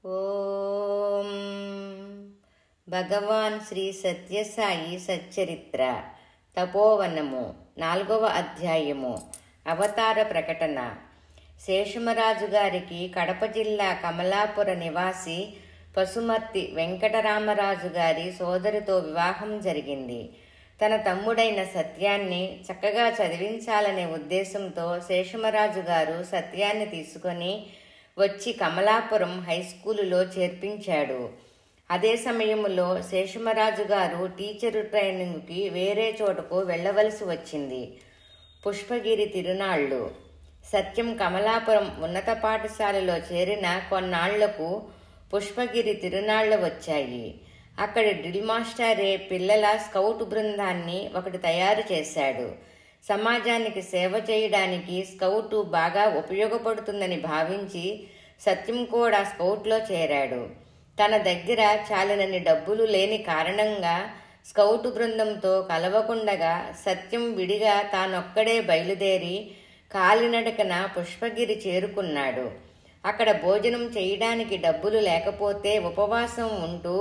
ఓం భగవాన్ శ్రీ సత్యసాయి సచ్చరిత్ర తపోవనము 4వ అధ్యాయము అవతార ప్రకటన. శేషమరాజు గారికి కడప జిల్లా కమలాపుర నివాసి పసుమర్తి వెంకటరామరాజు గారి సోదరితో వివాహం జరిగింది. తన తమ్ముడైన సత్యాన్ని చక్కగా చదివించాలనే ఉద్దేశంతో శేషమరాజు గారు సత్యాన్ని తీసుకొని వచ్చి కమలాపురం హైస్కూలులో చేర్పించాడు. అదే సమయంలో శేషమరాజు గారు టీచరు ట్రైనింగ్కి వేరే చోటకు వెళ్ళవలసి వచ్చింది. పుష్పగిరి తిరునాళ్ళు. సత్యం కమలాపురం ఉన్నత పాఠశాలలో చేరిన కొన్నాళ్లకు పుష్పగిరి తిరునాళ్ళు వచ్చాయి. అక్కడి డ్రిల్ మాస్టరే పిల్లల స్కౌట్ బృందాన్ని ఒకటి తయారు చేశాడు. సమాజానికి సేవ చేయడానికి స్కౌటు బాగా ఉపయోగపడుతుందని భావించి సత్యం కూడా స్కౌట్లో చేరాడు. తన దగ్గర చాలినన్ని డబ్బులు లేని కారణంగా స్కౌటు బృందంతో కలవకుండగా సత్యం విడిగా తానొక్కడే బయలుదేరి కాలినడకన పుష్పగిరి చేరుకున్నాడు. అక్కడ భోజనం చేయడానికి డబ్బులు లేకపోతే ఉపవాసం ఉంటూ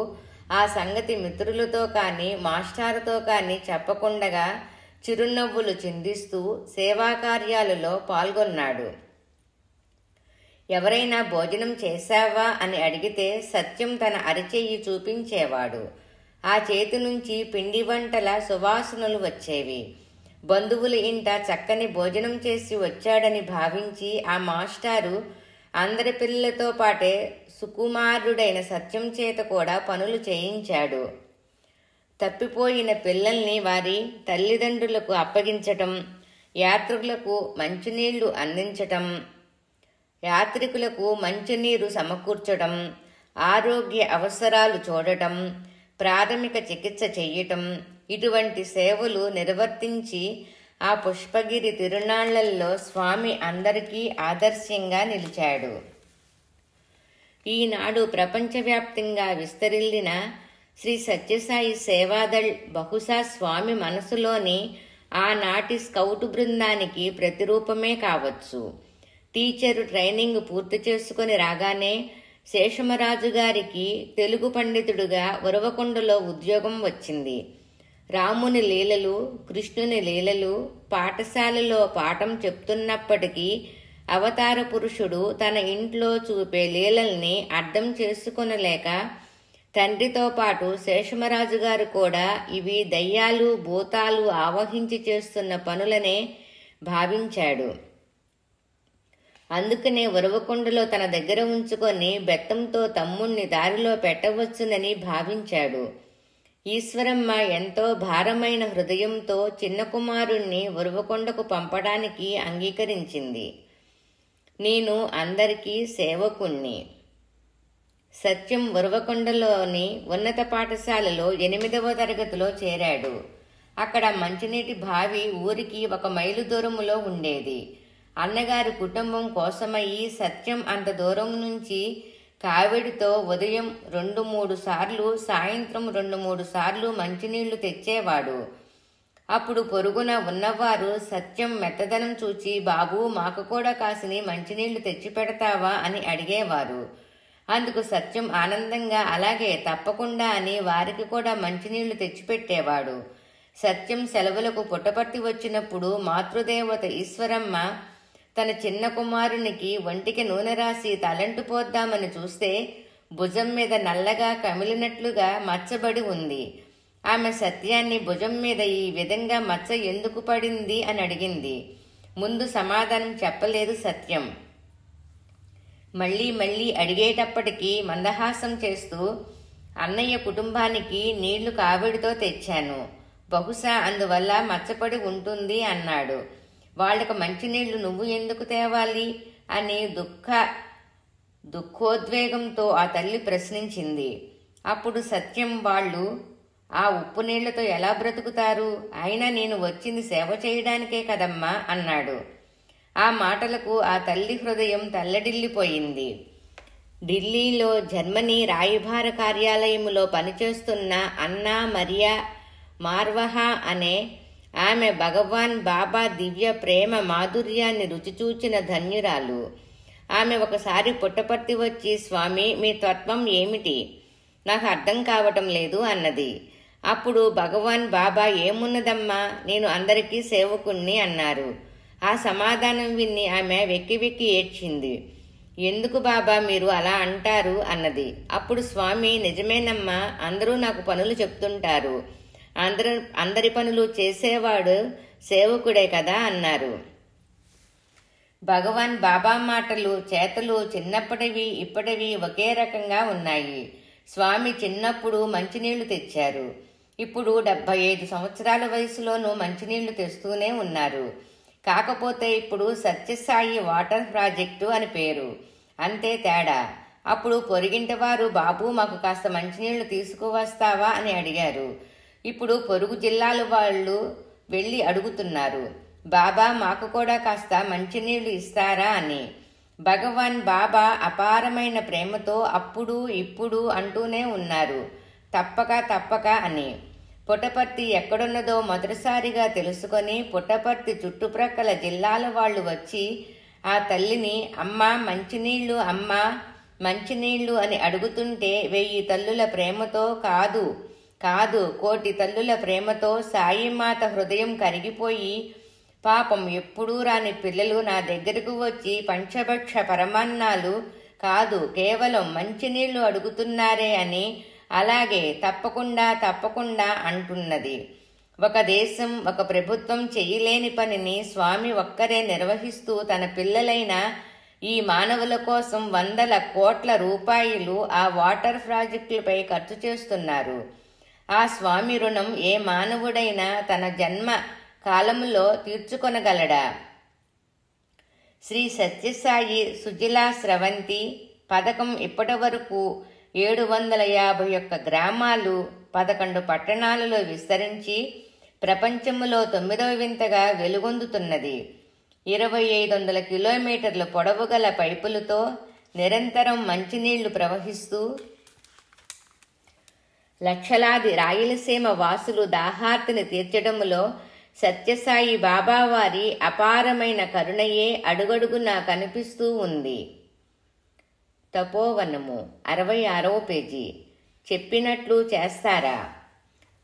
ఆ సంగతి మిత్రులతో కానీ మాస్టారుతో కానీ చెప్పకుండగా చిరునవ్వులు చిందిస్తూ సేవా కార్యాలలో పాల్గొన్నాడు. ఎవరైనా భోజనం చేశావా అని అడిగితే సత్యం తన అరచెయ్యి చూపించేవాడు. ఆ చేతి నుంచి పిండి వంటల సువాసనలు వచ్చేవి. బంధువుల ఇంట చక్కని భోజనం చేసి వచ్చాడని భావించి ఆ మాస్టారు అందరి పిల్లలతో పాటే సుకుమారుడైన సత్యం చేత కూడా పనులు చేయించాడు. తప్పిపోయిన పిల్లల్ని వారి తల్లిదండ్రులకు అప్పగించటం, యాత్రికులకు మంచినీళ్లు అందించటం, యాత్రికులకు మంచినీరు సమకూర్చడం, ఆరోగ్య అవసరాలు చూడటం, ప్రాథమిక చికిత్స చెయ్యటం, ఇటువంటి సేవలు నిర్వర్తించి ఆ పుష్పగిరి తిరునాళ్లలో స్వామి అందరికీ ఆదర్శంగా నిలిచాడు. ఈనాడు ప్రపంచవ్యాప్తంగా విస్తరిల్లిన శ్రీ సత్యసాయి సేవాదళ్ బహుశా స్వామి మనసులోని ఆనాటి స్కౌటు బృందానికి ప్రతిరూపమే కావచ్చు. టీచరు ట్రైనింగ్ పూర్తి చేసుకుని రాగానే శేషమరాజు గారికి తెలుగు పండితుడుగా ఉరవకొండలో ఉద్యోగం వచ్చింది. రాముని లీలలు, కృష్ణుని లీలలు పాఠశాలలో పాఠం చెప్తున్నప్పటికీ అవతార పురుషుడు తన ఇంట్లో చూపే లీలల్ని అర్థం చేసుకొనలేక తండ్రితో పాటు శేషమరాజు గారు కూడా ఇవి దయ్యాలు భూతాలు ఆవహించి చేస్తున్న పనులనే భావించాడు. అందుకనే ఉరవకొండలో తన దగ్గర ఉంచుకొని బెత్తంతో తమ్ముణ్ణి దారిలో పెట్టవచ్చునని భావించాడు. ఈశ్వరమ్మ ఎంతో భారమైన హృదయంతో చిన్న కుమారుణ్ణి ఉరవకొండకు పంపడానికి అంగీకరించింది. నేను అందరికీ సేవకుణ్ణి. సత్యం ఉరవకొండలోని ఉన్నత పాఠశాలలో 8వ తరగతిలో చేరాడు. అక్కడ మంచినీటి బావి ఊరికి 1 మైలు దూరములో ఉండేది. అన్నగారి కుటుంబం కోసమయ్యి సత్యం అంత దూరం నుంచి కావిడితో ఉదయం 2-3 సార్లు, సాయంత్రం 2-3 సార్లు మంచినీళ్లు తెచ్చేవాడు. అప్పుడు పొరుగున ఉన్నవారు సత్యం మెత్తదనం చూచి, బాబూ మాకు కూడా కాసిని మంచినీళ్లు తెచ్చి పెడతావా అని అడిగేవారు. అందుకు సత్యం ఆనందంగా అలాగే తప్పకుండా అని వారికి కూడా మంచినీళ్లు తెచ్చిపెట్టేవాడు. సత్యం సెలవులకు పుట్టపర్తి వచ్చినప్పుడు మాతృదేవత ఈశ్వరమ్మ తన చిన్న కుమారునికి ఒంటికి నూనె రాసి తలంటు పోద్దామని చూస్తే భుజం మీద నల్లగా కమిలినట్లుగా మచ్చబడి ఉంది. ఆమె సత్యాన్ని భుజం మీద ఈ విధంగా మచ్చ ఎందుకు పడింది అని అడిగింది. ముందు సమాధానం చెప్పలేదు సత్యం. మళ్ళీ అడిగేటప్పటికీ మందహాసం చేస్తూ, అన్నయ్య కుటుంబానికి నీళ్లు కావిడితో తెచ్చాను, బహుశా అందువల్ల మచ్చపడి ఉంటుంది అన్నాడు. వాళ్లకు మంచినీళ్లు నువ్వు ఎందుకు తేవాలి అని దుఃఖోద్వేగంతో ఆ తల్లి ప్రశ్నించింది. అప్పుడు సత్యం, వాళ్ళు ఆ ఉప్పు నీళ్లతో ఎలా బ్రతుకుతారు, అయినా నేను వచ్చింది సేవ చేయడానికే కదమ్మా అన్నాడు. ఆ మాటలకు ఆ తల్లి హృదయం తల్లడిల్లిపోయింది. ఢిల్లీలో జర్మనీ రాయబార కార్యాలయములో పనిచేస్తున్న అన్నా మరియా మార్వహా అనే ఆమె భగవాన్ బాబా దివ్య ప్రేమ మాధుర్యాన్ని రుచిచూచిన ధన్యురాలు. ఆమె ఒకసారి పుట్టపర్తి వచ్చి, స్వామి, మీ తత్వం ఏమిటి, నాకు అర్థం కావటం లేదు అన్నది. అప్పుడు భగవాన్ బాబా, ఏమున్నదమ్మా, నేను అందరికీ సేవకుణ్ణి అన్నారు. ఆ సమాధానం విని ఆమె వెక్కి వెక్కి ఏడ్చింది. ఎందుకు బాబా మీరు అలా అంటారు అన్నది. అప్పుడు స్వామి, నిజమేనమ్మా, అందరూ నాకు పనులు చెప్తుంటారు, అందరి పనులు చేసేవాడు సేవకుడే కదా అన్నారు. భగవాన్ బాబా మాటలు చేతలు చిన్నప్పటివి ఇప్పటివి ఒకే రకంగా ఉన్నాయి. స్వామి చిన్నప్పుడు మంచినీళ్లు తెచ్చారు. ఇప్పుడు 75 సంవత్సరాల వయసులోనూ మంచినీళ్లు తెస్తూనే ఉన్నారు. కాకపోతే ఇప్పుడు సత్యసాయి వాటర్ ప్రాజెక్టు అని పేరు, అంతే తేడా. అప్పుడు పొరుగింటి వారు, బాబు మాకు కాస్త మంచినీళ్లు తీసుకువస్తావా అని అడిగారు. ఇప్పుడు పొరుగు జిల్లాల వాళ్ళు వెళ్ళి అడుగుతున్నారు, బాబా మాకు కూడా కాస్త మంచినీళ్లు ఇస్తారా అని. భగవాన్ బాబా అపారమైన ప్రేమతో అప్పుడు ఇప్పుడు అంటూనే ఉన్నారు, తప్పక తప్పక అని. పుట్టపర్తి ఎక్కడున్నదో మొదటిసారిగా తెలుసుకొని పుట్టపర్తి చుట్టుప్రక్కల జిల్లాల వాళ్ళు వచ్చి ఆ తల్లిని, అమ్మా మంచినీళ్లు, అమ్మా మంచినీళ్లు అని అడుగుతుంటే 1000 తల్లుల ప్రేమతో, కాదు కాదు 1,000,000 తల్లుల ప్రేమతో సాయిమాత హృదయం కరిగిపోయి, పాపం ఎప్పుడూ రాని పిల్లలు నా దగ్గరకు వచ్చి పంచభక్ష పరమాన్నాలు కాదు కేవలం మంచినీళ్లు అడుగుతున్నారే అని అలాగే తప్పకుండా తప్పకుండా అంటున్నది. ఒక దేశం, ఒక ప్రభుత్వం చేయలేని పనిని స్వామి ఒక్కరే నిర్వహిస్తూ తన పిల్లలైన ఈ మానవుల కోసం వందల కోట్ల రూపాయలు ఆ వాటర్ ప్రాజెక్టులపై ఖర్చు చేస్తున్నారు. ఆ స్వామి రుణం ఏ మానవుడైనా తన జన్మ కాలములో తీర్చుకొనగలడా? శ్రీ సత్యసాయి సుజలా స్రవంతి పథకం ఇప్పటి వరకు 751 గ్రామాలు 11 పట్టణాలలో విస్తరించి ప్రపంచములో 9వ వింతగా వెలుగొందుతున్నది. 2500 కిలోమీటర్ల పొడవు గల పైపులతో నిరంతరం మంచినీళ్లు ప్రవహిస్తూ లక్షలాది రాయలసీమ వాసులు దాహార్తిని తీర్చడములో సత్యసాయి బాబావారి అపారమైన కరుణయే అడుగడుగునా కనిపిస్తూ ఉంది. తపోవనము 66వ పేజీ. చెప్పినట్లు చేస్తారా?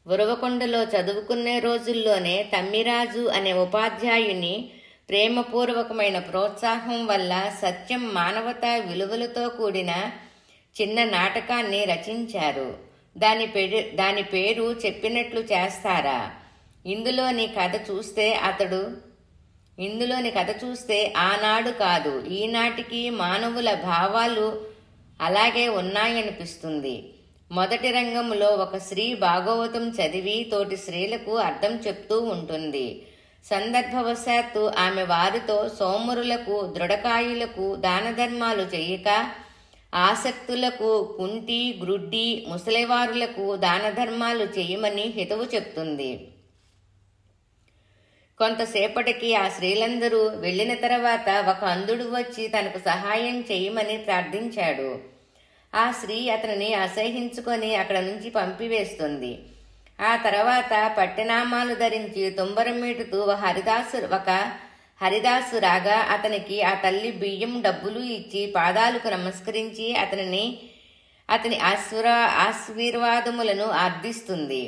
ఉరవకొండలో చదువుకునే రోజుల్లోనే తమ్మిరాజు అనే ఉపాధ్యాయుని ప్రేమపూర్వకమైన ప్రోత్సాహం వల్ల సత్యం మానవతా విలువలతో కూడిన చిన్న నాటకాన్ని రచించారు. దాని పేరు చెప్పినట్లు చేస్తారా. ఇందులోని కథ చూస్తే ఆనాడు కాదు ఈనాటికి మానవుల భావాలు అలాగే ఉన్నాయనిపిస్తుంది. మొదటి రంగంలో ఒక స్త్రీ భాగవతం చదివి తోటి స్త్రీలకు అర్థం చెప్తూ ఉంటుంది. సందర్భవశాత్తు ఆమె వారితో సోమరులకు, దృఢకాయులకు దాన ధర్మాలు చేయక, ఆసక్తులకు, కుంటి గ్రుడ్డి ముసలివారులకు దాన ధర్మాలు చేయమని హితవు చెప్తుంది. కొంతసేపటికి ఆ స్త్రీలందరూ వెళ్లిన తర్వాత ఒక అంధుడు వచ్చి తనకు సహాయం చేయమని ప్రార్థించాడు. ఆ స్త్రీ అతనిని అసహ్యించుకొని అక్కడ నుంచి పంపివేస్తుంది. ఆ తర్వాత పట్టెనామాలు ధరించి తుంబరమీటుతూ ఒక హరిదాసు రాగా అతనికి ఆ తల్లి బియ్యం డబ్బులు ఇచ్చి పాదాలకు నమస్కరించి అతని ఆశీర్వాదములను అర్థిస్తుంది.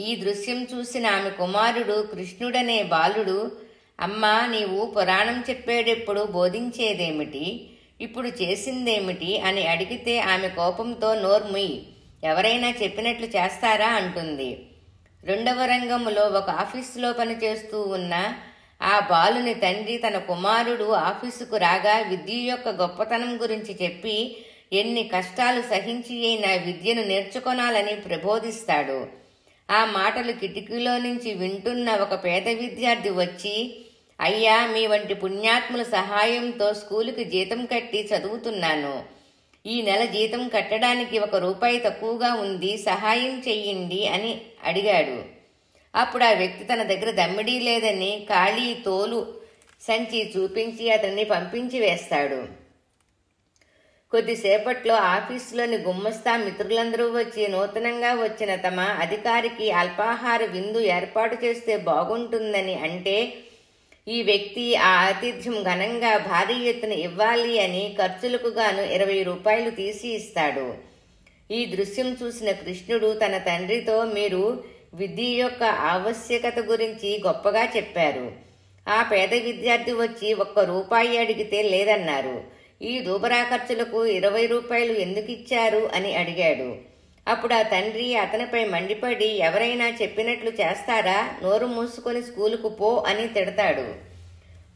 ఈ దృశ్యం చూసిన ఆమె కుమారుడు కృష్ణుడనే బాలుడు, అమ్మా నీవు పురాణం చెప్పేటప్పుడు బోధించేదేమిటి, ఇప్పుడు చేసిందేమిటి అని అడిగితే ఆమె కోపంతో నోర్ముయ్, ఎవరైనా చెప్పినట్లు చేస్తారా అంటుంది. రెండవ రంగంలో ఒక ఆఫీసులో పనిచేస్తూ ఉన్న ఆ బాలుని తండ్రి తన కుమారుడు ఆఫీసుకు రాగా విద్య యొక్క గొప్పతనం గురించి చెప్పి ఎన్ని కష్టాలు సహించి అయినా విద్యను నేర్చుకొనాలని ప్రబోధిస్తాడు. ఆ మాటలు కిటికీలో నుంచి వింటున్న ఒక పేద విద్యార్థి వచ్చి, అయ్యా మీ వంటి పుణ్యాత్ముల సహాయంతో స్కూలుకి జీతం కట్టి చదువుతున్నాను. ఈ నెల జీతం కట్టడానికి 1 రూపాయి తక్కువగా ఉంది, సహాయం చెయ్యండి అని అడిగాడు. అప్పుడు ఆ వ్యక్తి తన దగ్గర దమ్మిడీ లేదని ఖాళీ తోలు సంచి చూపించి అతన్ని పంపించి వేస్తాడు. కొద్దిసేపట్లో ఆఫీసులోని గుమ్మస్తా మిత్రులందరూ వచ్చి నూతనంగా వచ్చిన తమ అధికారికి అల్పాహార విందు ఏర్పాటు చేస్తే బాగుంటుందని అంటే, ఈ వ్యక్తి ఆ ఆతిథ్యం ఘనంగా భారీ ఎత్తున ఇవ్వాలి అని ఖర్చులకు గాను 20 రూపాయలు తీసి ఇస్తాడు. ఈ దృశ్యం చూసిన కృష్ణుడు తన తండ్రితో, మీరు విద్య యొక్క ఆవశ్యకత గురించి గొప్పగా చెప్పారు. ఆ పేద విద్యార్థి వచ్చి 1 రూపాయి అడిగితే లేదన్నారు. ఈ దూబరా ఖర్చులకు 20 రూపాయలు ఎందుకు ఇచ్చారు అని అడిగాడు. అప్పుడు ఆ తండ్రి అతనిపై మండిపడి, ఎవరైనా చెప్పినట్లు చేస్తారా? నోరు మూసుకొని స్కూలుకు పో అని తిడతాడు.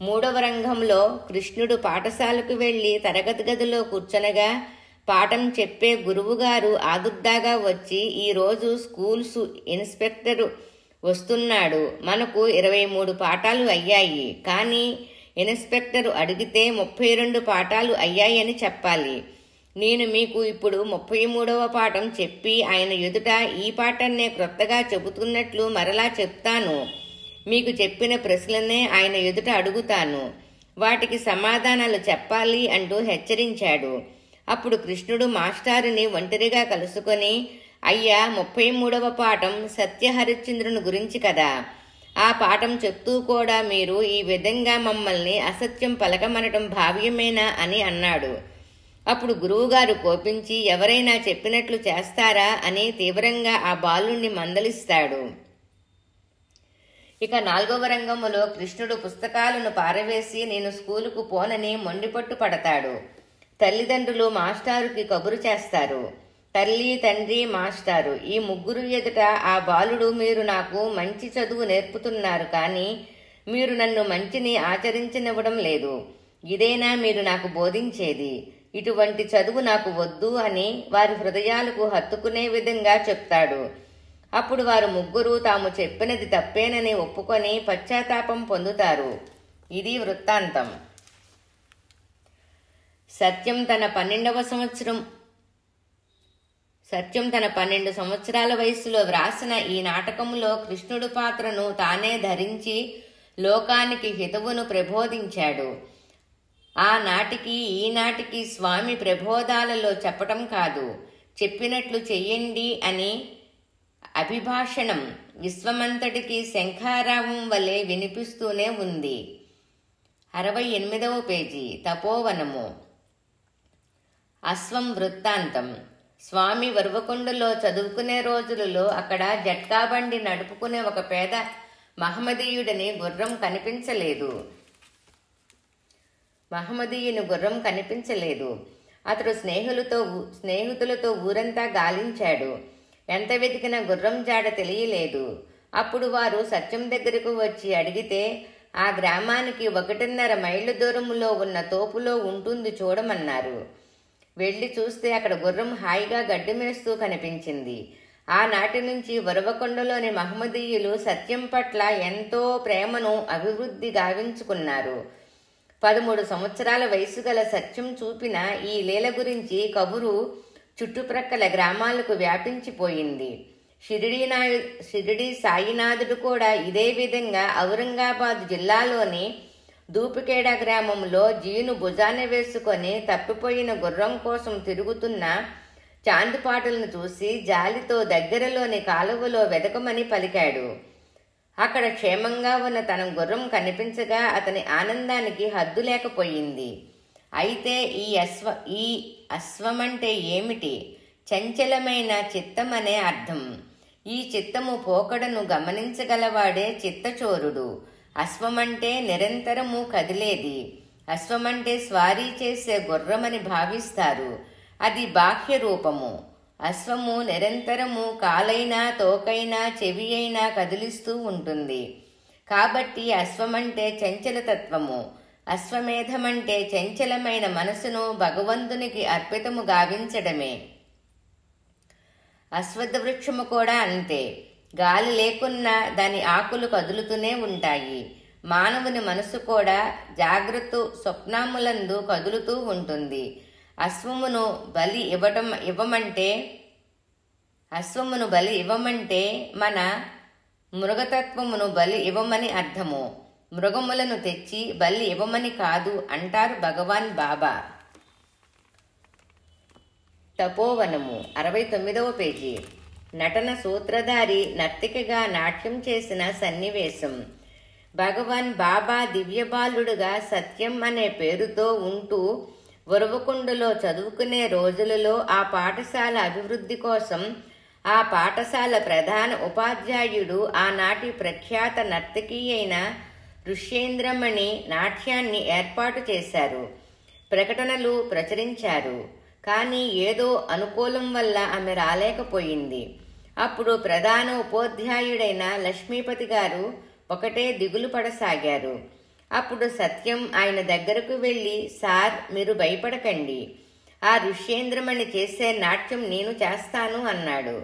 3వ రంగంలో కృష్ణుడు పాఠశాలకు వెళ్లి తరగతి గదిలో కూర్చొనగా పాఠం చెప్పే గురువుగారు ఆదుర్దాగా వచ్చి, ఈరోజు స్కూల్స్ ఇన్స్పెక్టరు వస్తున్నాడు, మనకు 23 పాఠాలు అయ్యాయి, కానీ ఇన్స్పెక్టరు అడిగితే 32 పాఠాలు అయ్యాయని చెప్పాలి. నేను మీకు ఇప్పుడు 33వ పాఠం చెప్పి ఆయన ఎదుట ఈ పాఠాన్నే క్రొత్తగా చెబుతున్నట్లు మరలా చెప్తాను. మీకు చెప్పిన ప్రశ్నలనే ఆయన ఎదుట అడుగుతాను, వాటికి సమాధానాలు చెప్పాలి అంటూ హెచ్చరించాడు. అప్పుడు కృష్ణుడు మాస్టారుని ఒంటరిగా కలుసుకొని, అయ్యా, 33వ పాఠం సత్యహరిశ్చంద్రుని గురించి కదా. ఆ పాఠం చెప్తూ కూడా మీరు ఈ విధంగా మమ్మల్ని అసత్యం పలకమనటం భావ్యమేనా అని అన్నాడు. అప్పుడు గురువుగారు కోపించి, ఎవరైనా చెప్పినట్లు చేస్తారా అని తీవ్రంగా ఆ బాలుణ్ణి మందలిస్తాడు. ఇక 4వ రంగములో కృష్ణుడు పుస్తకాలను పారవేసి నేను స్కూలుకు పోనని మొండిపట్టు పడతాడు. తల్లిదండ్రులు మాస్టారుకి కబురు చేస్తారు. తల్లి, తండ్రి, మాస్టారు ఈ ముగ్గురు ఎదుట ఆ బాలుడు, మీరు నాకు మంచి చదువు నేర్పుతున్నారు, కానీ మీరు నన్ను మంచిని ఆచరించనివ్వడం లేదు. ఇదేనా మీరు నాకు బోధించేది? ఇటువంటి చదువు నాకు వద్దు అని వారి హృదయాలకు హత్తుకునే విధంగా చెప్తాడు. అప్పుడు వారు ముగ్గురు తాము చెప్పినది తప్పేనని ఒప్పుకొని పశ్చాత్తాపం పొందుతారు. ఇది వృత్తాంతం. సత్యం తన 12 సంవత్సరాల వయస్సులో వ్రాసిన ఈ నాటకములో కృష్ణుడు పాత్రను తానే ధరించి లోకానికి హితవును ప్రబోధించాడు. ఆనాటికి ఈనాటికి స్వామి ప్రబోధాలలో చెప్పటం కాదు, చెప్పినట్లు చెయ్యండి అని అభిభాషణం విశ్వమంతటికి శంఖారావం వలె వినిపిస్తూనే ఉంది. 68వ పేజీ. తపోవనము. అశ్వం వృత్తాంతం. స్వామి వరువకొండలో చదువుకునే రోజులలో అక్కడ జట్కాబండి నడుపుకునే ఒక పేద మహమ్మదీయుని గుర్రం కనిపించలేదు. అతడు స్నేహితులతో ఊరంతా గాలించాడు. ఎంత వెతికినా గుర్రం జాడ తెలియలేదు. అప్పుడు వారు సత్యం దగ్గరకు వచ్చి అడిగితే, ఆ గ్రామానికి 1.5 మైళ్ళ దూరంలో ఉన్న తోపులో ఉంటుంది, చూడమన్నారు. వెళ్లి చూస్తే అక్కడ గుర్రం హాయిగా గడ్డి మేస్తూ కనిపించింది. ఆనాటి నుంచి వరువకొండలోని మహమ్మదీయులు సత్యం పట్ల ఎంతో ప్రేమను అభివృద్ధి గావించుకున్నారు. 13 సంవత్సరాల వయసు గల సత్యం చూపిన ఈ లీల గురించి కబురు చుట్టుప్రక్కల గ్రామాలకు వ్యాపించిపోయింది. షిరిడీ సాయినాథుడు కూడా ఇదే విధంగా ఔరంగాబాద్ జిల్లాలోని దూపికేడ గ్రామంలో జీను భుజాన వేసుకొని తప్పిపోయిన గుర్రం కోసం తిరుగుతున్న చాందుపాటులను చూసి జాలితో దగ్గరలోని కాలువలో వెదకమని పలికాడు. అక్కడ క్షేమంగా ఉన్న తన గుర్రం కనిపించగా అతని ఆనందానికి హద్దు లేకపోయింది. అయితే ఈ అశ్వమంటే ఏమిటి? చంచలమైన చిత్తమనే అర్థం. ఈ చిత్తము పోకడను గమనించగలవాడే చిత్తచోరుడు. అశ్వమంటే నిరంతరము కదిలేది. అశ్వమంటే స్వారీ చేసే గుర్రమని భావిస్తారు. అది బాహ్య రూపము. అశ్వము నిరంతరము కాలైనా తోకైనా చెవి అయినా కదిలిస్తూ ఉంటుంది. కాబట్టి అశ్వమంటే చంచలతత్వము. అశ్వమేధమంటే చంచలమైన మనసును భగవంతునికి అర్పితము గావించడమే. అశ్వత్థ వృక్షము కూడా అంతే. గాలి లేకున్నా దాని ఆకులు కదులుతూనే ఉంటాయి. మానవుని మనసు కూడా జాగ్రత్త స్వప్నములందు కదులుతూ ఉంటుంది. అశ్వమును బలి ఇవ్వమంటే మన మృగతత్వమును బలి ఇవ్వమని అర్థము. మృగములను తెచ్చి బలి ఇవ్వమని కాదు అంటారు భగవాన్ బాబా. తపోవనము. 69వ పేజీ. నటన సూత్రధారి నర్తికగా నాట్యం చేసిన సన్నివేశం. భగవాన్ బాబా దివ్యబాలుడుగా సత్యం అనే పేరుతో ఉంటూ ఉరవకొండలో చదువుకునే రోజులలో ఆ పాఠశాల అభివృద్ధి కోసం ఆ పాఠశాల ప్రధాన ఉపాధ్యాయుడు ఆనాటి ప్రఖ్యాత నర్తకీ అయిన ఋష్యేంద్రమణి నాట్యాన్ని ఏర్పాటు చేశారు. ప్రకటనలు ప్రచురించారు. కానీ ఏదో అనుకూలం వల్ల ఆమె రాలేకపోయింది. అప్పుడు ప్రధాన ఉపాధ్యాయుడైన లక్ష్మీపతి గారు ఒకటే దిగులు పడసాగారు. అప్పుడు సత్యం ఆయన దగ్గరకు వెళ్ళి, సార్, మీరు భయపడకండి, ఆ ఋష్యేంద్రమణి చేసే నాట్యం నేను చేస్తాను అన్నాడు.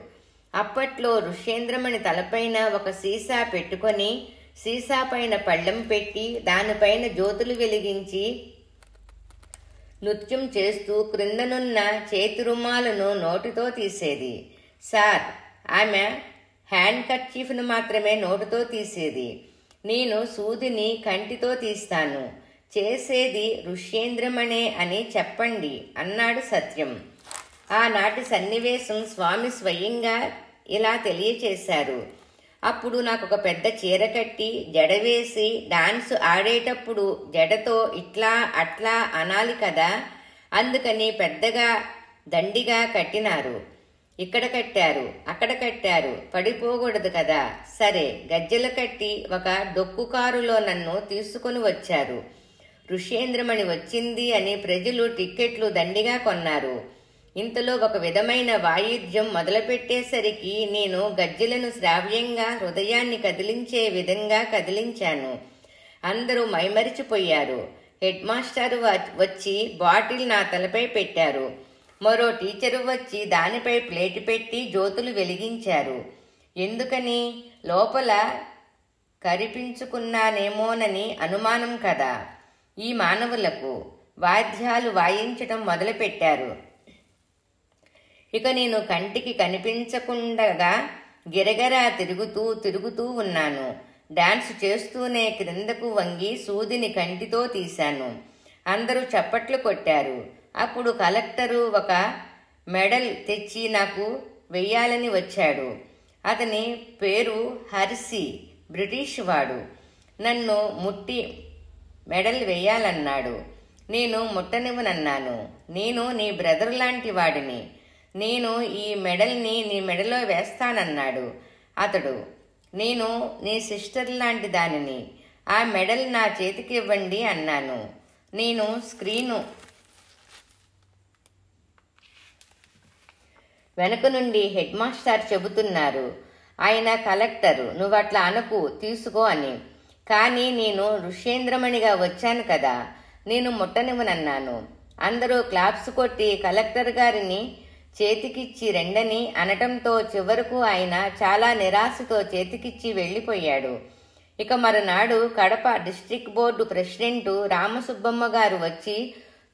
అప్పట్లో ఋష్యేంద్రమణి తలపైన ఒక సీసా పెట్టుకొని సీసా పైన పళ్ళెం పెట్టి దానిపైన జ్యోతులు వెలిగించి నృత్యం చేస్తూ క్రిందనున్న చేతి రుమాలను నోటితో తీసేది. సార్, ఆమె హ్యాండ్ కర్చీఫ్ను మాత్రమే నోటితో తీసేది. నేను సూదిని కంటితో తీస్తాను. చేసేది ఋష్యేంద్రమణే అని చెప్పండి అన్నాడు సత్యం. ఆనాటి సన్నివేశం స్వామి స్వయంగా ఇలా తెలియచేశారు. అప్పుడు నాకు ఒక పెద్ద చీర కట్టి జడవేసి డాన్స్ ఆడేటప్పుడు జడతో ఇట్లా అట్లా అనాలి కదా, అందుకని పెద్దగా దండిగా కట్టినారు. ఇక్కడ కట్టారు, అక్కడ కట్టారు, పడిపోకూడదు కదా. సరే, గజ్జెలు కట్టి ఒక డొక్కు కారులో నన్ను తీసుకుని వచ్చారు. ఋష్యేంద్రమణి వచ్చింది అని ప్రజలు టిక్కెట్లు దండిగా కొన్నారు. ఇంతలో ఒక విధమైన వాయిద్యం మొదలుపెట్టేసరికి నేను గజ్జెలను శ్రావ్యంగా హృదయాన్ని కదిలించే విధంగా కదిలించాను. అందరూ మైమరిచిపోయారు. హెడ్ మాస్టర్ వచ్చి బాటిల్ నా తలపై పెట్టారు. మరో టీచరు వచ్చి దానిపై ప్లేటు పెట్టి జ్యోతులు వెలిగించారు. ఎందుకని? లోపల కరిపించుకున్నానేమోనని అనుమానం కదా ఈ మానవులకు. వాద్యాలు వాయించటం మొదలుపెట్టారు. ఇక నేను కంటికి కనిపించకుండగా గిరగరా తిరుగుతూ ఉన్నాను. డాన్స్ చేస్తూనే క్రిందకు వంగి సూదిని కంటితో తీశాను. అందరూ చప్పట్లు కొట్టారు. అప్పుడు కలెక్టరు ఒక మెడల్ తెచ్చి నాకు వెయ్యాలని వచ్చాడు. అతని పేరు హర్సి, బ్రిటిష్ వాడు. నన్ను ముట్టి మెడల్ వేయాలన్నాడు. నేను ముట్టనివ్వనన్నాను. నేను నీ బ్రదర్ లాంటి వాడిని, నేను ఈ మెడల్ని నీ మెడలో వేస్తానన్నాడు అతడు. నేను నీ సిస్టర్ లాంటి దానిని, ఆ మెడల్ నా చేతికి ఇవ్వండి అన్నాను. నేను స్క్రీను వెనక నుండి హెడ్ మాస్టర్ చెబుతున్నారు, ఆయన కలెక్టరు, నువ్వట్లా అనకు, తీసుకో అని. కానీ నేను ఋష్యేంద్రమణిగా వచ్చాను కదా, నేను ముట్టనివ్వనన్నాను. అందరూ క్లాప్స్ కొట్టి కలెక్టర్ గారిని చేతికిచ్చి రెండని అనటంతో చివరకు ఆయన చాలా నిరాశతో చేతికిచ్చి వెళ్ళిపోయాడు. ఇక మరునాడు Kadapa district board president Ramasubbamma గారు వచ్చి,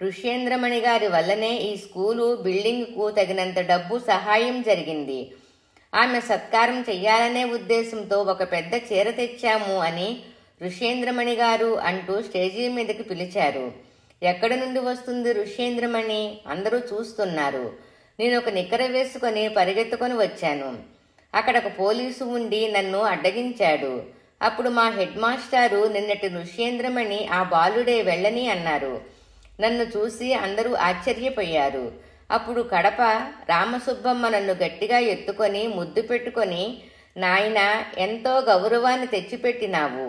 ఋష్యేంద్రమణి గారి వల్లనే ఈ స్కూలు బిల్డింగ్కు తగినంత డబ్బు సహాయం జరిగింది. ఆమె సత్కారం చెయ్యాలనే ఉద్దేశంతో ఒక పెద్ద చీర తెచ్చాము అని ఋష్యేంద్రమణి గారు అంటూ స్టేజీ మీదకి పిలిచారు. ఎక్కడి నుండి వస్తుంది ఋష్యేంద్రమణి? అందరూ చూస్తున్నారు. నేను ఒక నిక్కర వేసుకొని పరిగెత్తుకొని వచ్చాను. అక్కడ ఒక పోలీసు ఉండి నన్ను అడ్డగించాడు. అప్పుడు మా హెడ్ మాస్టారు, నిన్నటి ఋష్యేంద్రమణి ఆ బాలుడే వెళ్ళని అన్నారు. నన్ను చూసి అందరూ ఆశ్చర్యపోయారు. అప్పుడు కడప రామసుబ్బమ్మ నన్ను గట్టిగా ఎత్తుకొని ముద్దు పెట్టుకొని, నాయనా, ఎంతో గౌరవాన్ని తెచ్చిపెట్టినావు.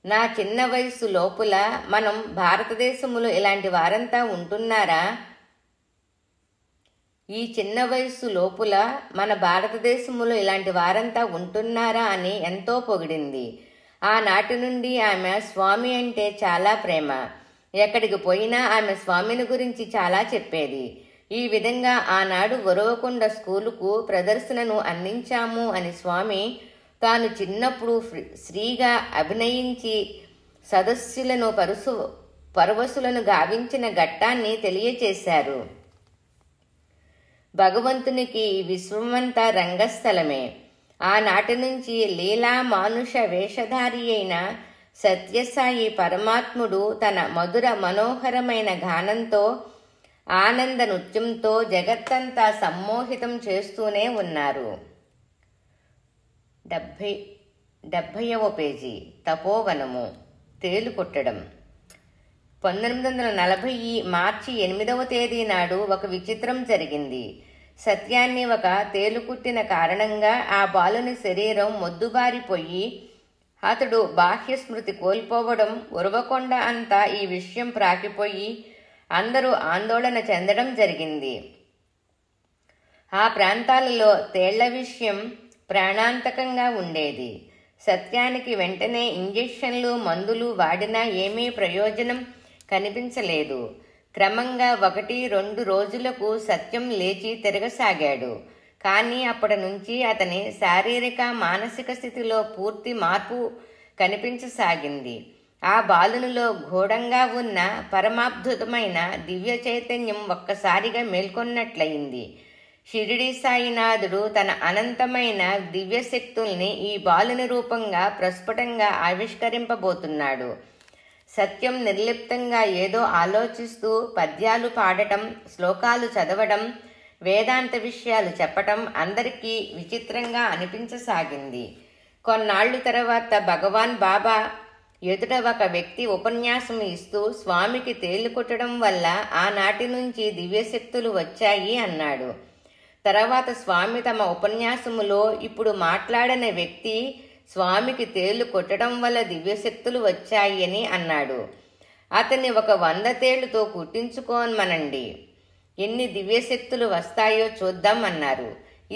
నా చిన్న వయసు లోపల మనం భారతదేశంలో ఇలాంటి వారంతా ఉంటున్నారా? ఈ చిన్న వయసు లోపల మన భారతదేశంలో ఇలాంటి వారంతా ఉంటున్నారా అని ఎంతో పొగిడింది. ఆనాటి నుండి ఆమె స్వామి అంటే చాలా ప్రేమ. ఎక్కడికి పోయినా ఆమె స్వామిని గురించి చాలా చెప్పేది. ఈ విధంగా ఆనాడు ఉరవకొండ స్కూలుకు ప్రదర్శనను అందించాము అని స్వామి తాను చిన్నప్పుడు శ్రీగా అభినయించి సదస్సులను పరవశులను గావించిన ఘట్టాన్ని తెలియచేశారు. భగవంతునికి ఈ విశ్వమంతా రంగస్థలమే. ఆనాటి నుంచి లీలా మానుష వేషధారి అయిన సత్యసాయి పరమాత్ముడు తన మధుర మనోహరమైన గానంతో ఆనంద నృత్యంతో జగత్తంతా సమ్మోహితం చేస్తూనే ఉన్నారు. 70వ పేజీ. తపోవనము. తేలుకుట్టడం. 1940 మార్చి 8వ తేదీ నాడు ఒక విచిత్రం జరిగింది. సత్యాన్ని ఒక తేలుకుట్టిన కారణంగా ఆ బాలుని శరీరం మొద్దుబారిపోయి అతడు బాహ్య స్మృతి కోల్పోవడం, ఉరవకొండ అంతా ఈ విషయం ప్రాకిపోయి అందరూ ఆందోళన చెందడం జరిగింది. ఆ ప్రాంతాలలో తేళ్ల విషయం ప్రాణాంతకంగా ఉండేది. సత్యానికి వెంటనే ఇంజెక్షన్లు, మందులు వాడినా ఏమీ ప్రయోజనం కనిపించలేదు. క్రమంగా 1-2 రోజులకు సత్యం లేచి తిరగసాగాడు. కానీ అప్పటి నుంచి అతని శారీరక, మానసిక స్థితిలో పూర్తి మార్పు కనిపించసాగింది. ఆ బాలునిలో గూఢంగా ఉన్న పరమాద్భుతమైన దివ్య చైతన్యం ఒక్కసారిగా మేల్కొన్నట్లయింది. షిరిడీ సాయినాథుడు తన అనంతమైన దివ్యశక్తుల్ని ఈ బాలుని రూపంగా ప్రస్ఫుటంగా ఆవిష్కరింపబోతున్నాడు. సత్యం నిర్లిప్తంగా ఏదో ఆలోచిస్తూ పద్యాలు పాడటం, శ్లోకాలు చదవడం, వేదాంత విషయాలు చెప్పటం అందరికీ విచిత్రంగా అనిపించసాగింది. కొన్నాళ్లు తర్వాత భగవాన్ బాబా ఎదుట ఒక వ్యక్తి ఉపన్యాసం ఇస్తూ స్వామికి తేలుకొట్టడం వల్ల ఆనాటి నుంచి దివ్యశక్తులు వచ్చాయి అన్నాడు. తర్వాత స్వామి తమ ఉపన్యాసములో ఇప్పుడు మాట్లాడిన వ్యక్తి స్వామికి తేలు కొట్టడం వల్ల దివ్యశక్తులు వచ్చాయి అని అన్నాడు. అతన్ని ఒక 100 తేళ్లతో కుట్టించుకోమనండి, ఎన్ని దివ్యశక్తులు వస్తాయో చూద్దాం అన్నారు.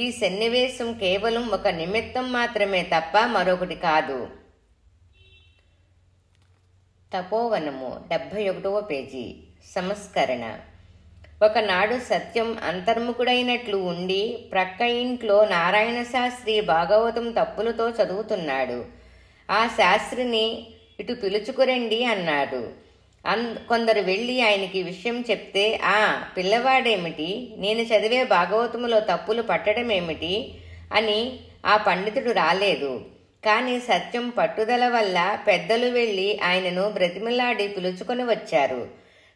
ఈ సన్నివేశం కేవలం ఒక నిమిత్తం మాత్రమే తప్ప మరొకటి కాదు. తపోవనము. 71వ పేజీ. సంస్కరణ. ఒకనాడు సత్యం అంతర్ముఖుడైనట్లు ఉండి ప్రక్క ఇంట్లో నారాయణ శాస్త్రి భాగవతం తప్పులతో చదువుతున్నాడు. ఆ శాస్త్రిని ఇటు పిలుచుకురండి అన్నాడు. కొందరు వెళ్ళి ఆయనకి విషయం చెప్తే, ఆ పిల్లవాడేమిటి, నేను చదివే భాగవతములో తప్పులు పట్టడమేమిటి అని ఆ పండితుడు రాలేదు. కాని సత్యం పట్టుదల వల్ల పెద్దలు వెళ్ళి ఆయనను బ్రతిమిలాడి పిలుచుకొని వచ్చారు.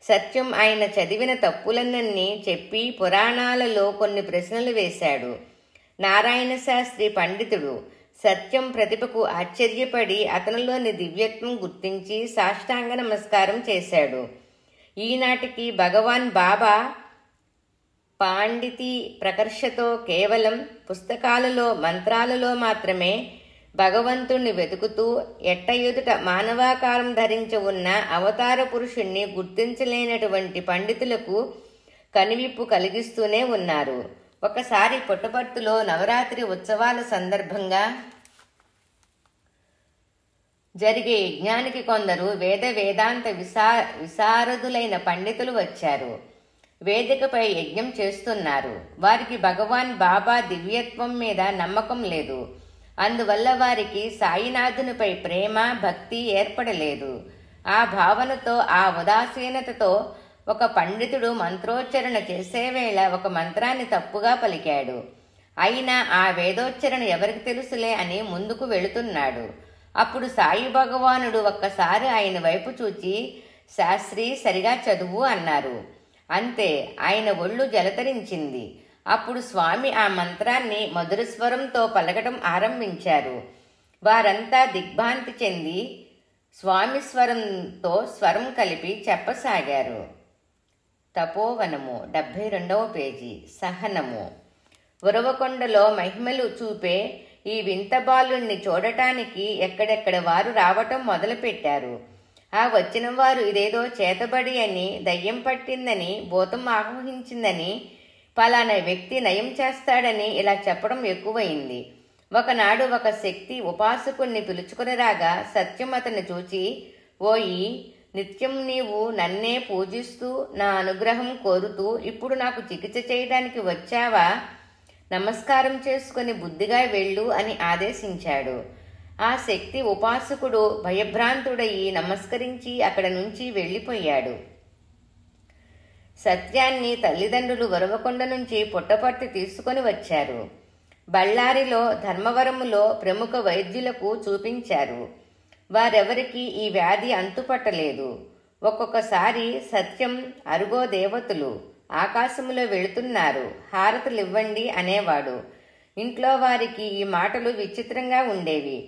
సత్యం ఆయన చదివిన తప్పులన్నీ చెప్పి పురాణాలలో కొన్ని ప్రశ్నలు వేశాడు. నారాయణ శాస్త్రి పండితుడు సత్యం ప్రతిభకు ఆశ్చర్యపడి అతనిలోని దివ్యత్వం గుర్తించి సాష్టాంగ నమస్కారం చేశాడు. ఈనాటికి భగవాన్ బాబా పాండితీ ప్రకర్షతో కేవలం పుస్తకాలలో, మంత్రాలలో మాత్రమే భగవంతుణ్ణి వెతుకుతూ ఎట్ట ఎదుట మానవాకారం ధరించి ఉన్న అవతార పురుషుణ్ణి గుర్తించలేనటువంటి పండితులకు కనువిప్పు కలిగిస్తూనే ఉన్నారు. ఒకసారి పుట్టపర్తిలో నవరాత్రి ఉత్సవాల సందర్భంగా జరిగే యజ్ఞానికి కొందరు వేదాంత విశారదులైన పండితులు వచ్చారు. వేదికపై యజ్ఞం చేస్తున్నారు. వారికి భగవాన్ బాబా దివ్యత్వం మీద నమ్మకం లేదు. అందువల్ల వారికి సాయినాథునిపై ప్రేమ, భక్తి ఏర్పడలేదు. ఆ భావనతో, ఆ ఉదాసీనతతో ఒక పండితుడు మంత్రోచ్చరణ చేసేవేళ ఒక మంత్రాన్ని తప్పుగా పలికాడు. అయినా ఆ వేదోచ్చరణ ఎవరికి తెలుసులే అని ముందుకు వెళుతున్నాడు. అప్పుడు సాయి భగవానుడు ఒక్కసారి ఆయన వైపు చూచి, శాస్త్రి సరిగా చదువు అన్నారు. అంతే, ఆయన ఒళ్ళు జలతరించింది. అప్పుడు స్వామి ఆ మంత్రాన్ని మధుర స్వరంతో పలకటం ఆరంభించారు. వారంతా దిగ్భ్రాంతి చెంది స్వామి స్వరంతో స్వరం కలిపి చెప్పసాగారు. తపోవనము. 72వ పేజీ. సహనము. ఉరవకొండలో మహిమలు చూపే ఈ వింత బాలుణ్ణి చూడటానికి ఎక్కడెక్కడ వారు రావటం మొదలుపెట్టారు. ఆ వచ్చిన వారు ఇదేదో చేతబడి అని, దయ్యం పట్టిందని, భూతం ఆహ్వానించిందని, పలానా వ్యక్తి నయం చేస్తాడని ఇలా చెప్పడం ఎక్కువైంది. ఒకనాడు ఒక శక్తి ఉపాసకుణ్ణి పిలుచుకుని రాగా సత్యం అతన్ని చూచి, ఓయి, నిత్యం నీవు నన్నే పూజిస్తూ నా అనుగ్రహం కోరుతూ ఇప్పుడు నాకు చికిత్స చేయడానికి వచ్చావా? నమస్కారం చేసుకుని బుద్ధిగా వెళ్ళు అని ఆదేశించాడు. ఆ శక్తి ఉపాసకుడు భయభ్రాంతుడయి నమస్కరించి అక్కడ నుంచి వెళ్ళిపోయాడు. సత్యాన్ని తల్లిదండ్రులు ఉరవకొండ నుంచి పుట్టపర్తి తీసుకొని వచ్చారు. బళ్ళారిలో, ధర్మవరములో ప్రముఖ వైద్యులకు చూపించారు. వారెవరికీ ఈ వ్యాధి అంతుపట్టలేదు. ఒక్కొక్కసారి సత్యం, అరుగో దేవతలు ఆకాశములో వెళుతున్నారు, హారతులివ్వండి అనేవాడు. ఇంట్లో వారికి ఈ మాటలు విచిత్రంగా ఉండేవి.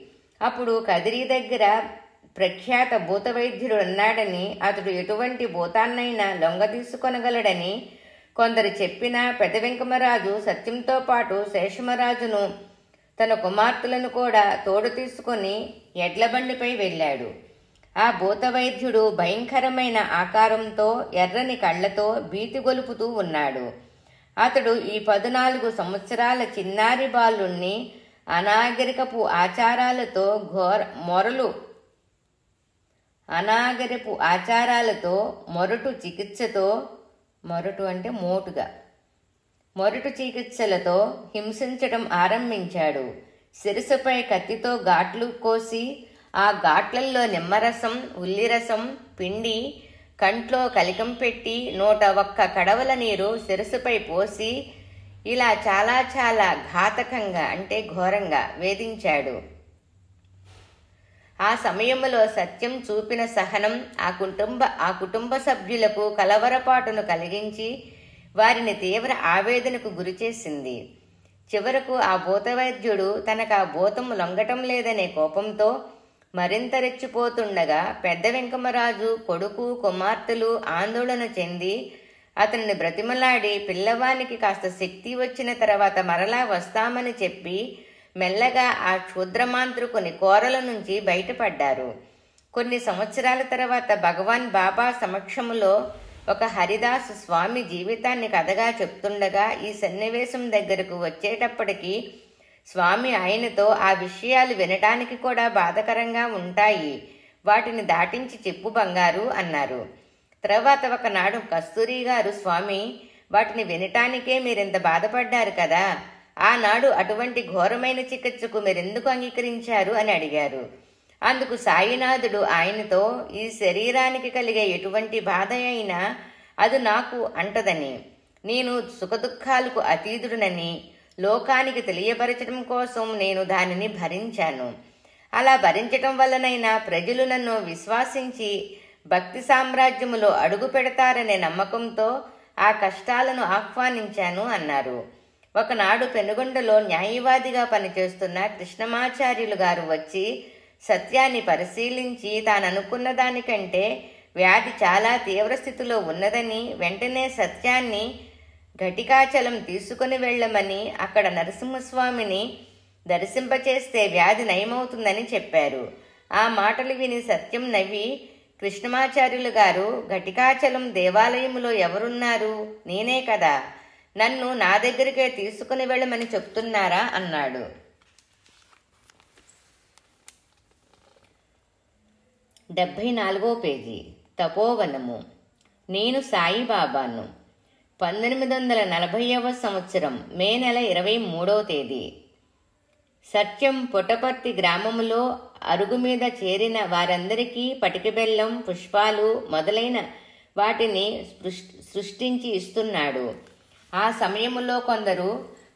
అప్పుడు కదిరి దగ్గర ప్రఖ్యాత భూత వైద్యుడు ఉన్నాడని, అతడు ఎటువంటి భూతాన్నైనా లొంగ తీసుకొనగలడని కొందరు చెప్పినా పెద్ద వెంకమరాజు సత్యంతో పాటు శేషమరాజును తన కుమార్తెలను కూడా తోడు తీసుకొని ఎడ్లబండిపై వెళ్ళాడు. ఆ భూత వైద్యుడు భయంకరమైన ఆకారంతో ఎర్రని కళ్లతో భీతి గొలుపుతూ ఉన్నాడు. అతడు ఈ 14 సంవత్సరాల చిన్నారి బాలుణ్ణి అనాగరికపు ఆచారాలతో మొరటు చికిత్సతో మొరటు చికిత్సలతో హింసించటం ఆరంభించాడు. శిరసుపై కత్తితో ఘాట్లు కోసి ఆ ఘాట్లల్లో నిమ్మరసం, ఉల్లిరసం పిండి కంట్లో కలికం పెట్టి 101 కడవల నీరు శిరసుపై పోసి ఇలా చాలా చాలా ఘాతకంగా అంటే ఘోరంగా వేధించాడు. ఆ సమయంలో సత్యం చూపిన సహనం ఆ కుటుంబ సభ్యులకు కలవరపాటును కలిగించి వారిని తీవ్ర ఆవేదనకు గురిచేసింది. చివరకు ఆ భూతవైద్యుడు తనకు ఆ భూతం లొంగటం లేదనే కోపంతో మరింత రెచ్చిపోతుండగా పెద్ద వెంకమరాజు కొడుకు కుమార్తెలు ఆందోళన చెంది అతనిని బ్రతిమలాడి పిల్లవానికి కాస్త శక్తి వచ్చిన తర్వాత మరలా వస్తామని చెప్పి మెల్లగా ఆ క్షుద్రమాంత్రికుని కోరల నుంచి బయటపడ్డారు. కొన్ని సంవత్సరాల తర్వాత భగవాన్ బాబా సమక్షములో ఒక హరిదాస్ స్వామి జీవితాన్ని కథగా చెప్తుండగా ఈ సన్నివేశం దగ్గరకు వచ్చేటప్పటికి స్వామి ఆయనతో ఆ విషయాలు వినటానికి కూడా బాధకరంగా ఉంటాయి, వాటిని దాటించి చెప్పు బంగారు అన్నారు. తర్వాత ఒకనాడు కస్తూరి గారు, స్వామి వాటిని వినటానికే మీరెంత బాధపడ్డారు కదా, ఆనాడు అటువంటి ఘోరమైన చికిత్సకు మీరెందుకు అంగీకరించారు అని అడిగారు. అందుకు సాయినాథుడు ఆయనతో, ఈ శరీరానికి కలిగే ఎటువంటి బాధ అయినా అది నాకు అంటదని, నేను సుఖదుఖాలకు అతీతుడనని లోకానికి తెలియపరచడం కోసం నేను దానిని భరించాను. అలా భరించటం వల్లనైనా ప్రజలు నన్ను విశ్వాసించి భక్తి సామ్రాజ్యములో అడుగు పెడతారనే నమ్మకంతో ఆ కష్టాలను ఆహ్వానించాను అన్నారు. ఒకనాడు పెనుగొండలో న్యాయవాదిగా పనిచేస్తున్న కృష్ణమాచార్యులు గారు వచ్చి సత్యాన్ని పరిశీలించి తాననుకున్న దానికంటే వ్యాధి చాలా తీవ్రస్థితిలో ఉన్నదని, వెంటనే సత్యాన్ని ఘటికాచలం తీసుకుని వెళ్ళమని, అక్కడ నరసింహస్వామిని దర్శింపచేస్తే వ్యాధి నయమవుతుందని చెప్పారు. ఆ మాటలు విని సత్యం నవ్వి, కృష్ణమాచార్యులు గారు, ఘటికాచలం దేవాలయములో ఎవరున్నారు? నేనే కదా, నన్ను నా దగ్గరికే తీసుకుని వెళ్ళమని చెప్తున్నారా అన్నాడు. 74వ పేజీ. తపోవనము. నేను సాయిబాబాను. 1840వ సంవత్సరం మే నెల 23వ తేదీ. సత్యం పుట్టపర్తి గ్రామములో అరుగు మీద చేరిన వారందరికీ పటిక బెల్లం, పుష్పాలు మొదలైన వాటిని సృష్టించి ఇస్తున్నాడు. ఆ సమయములో కొందరు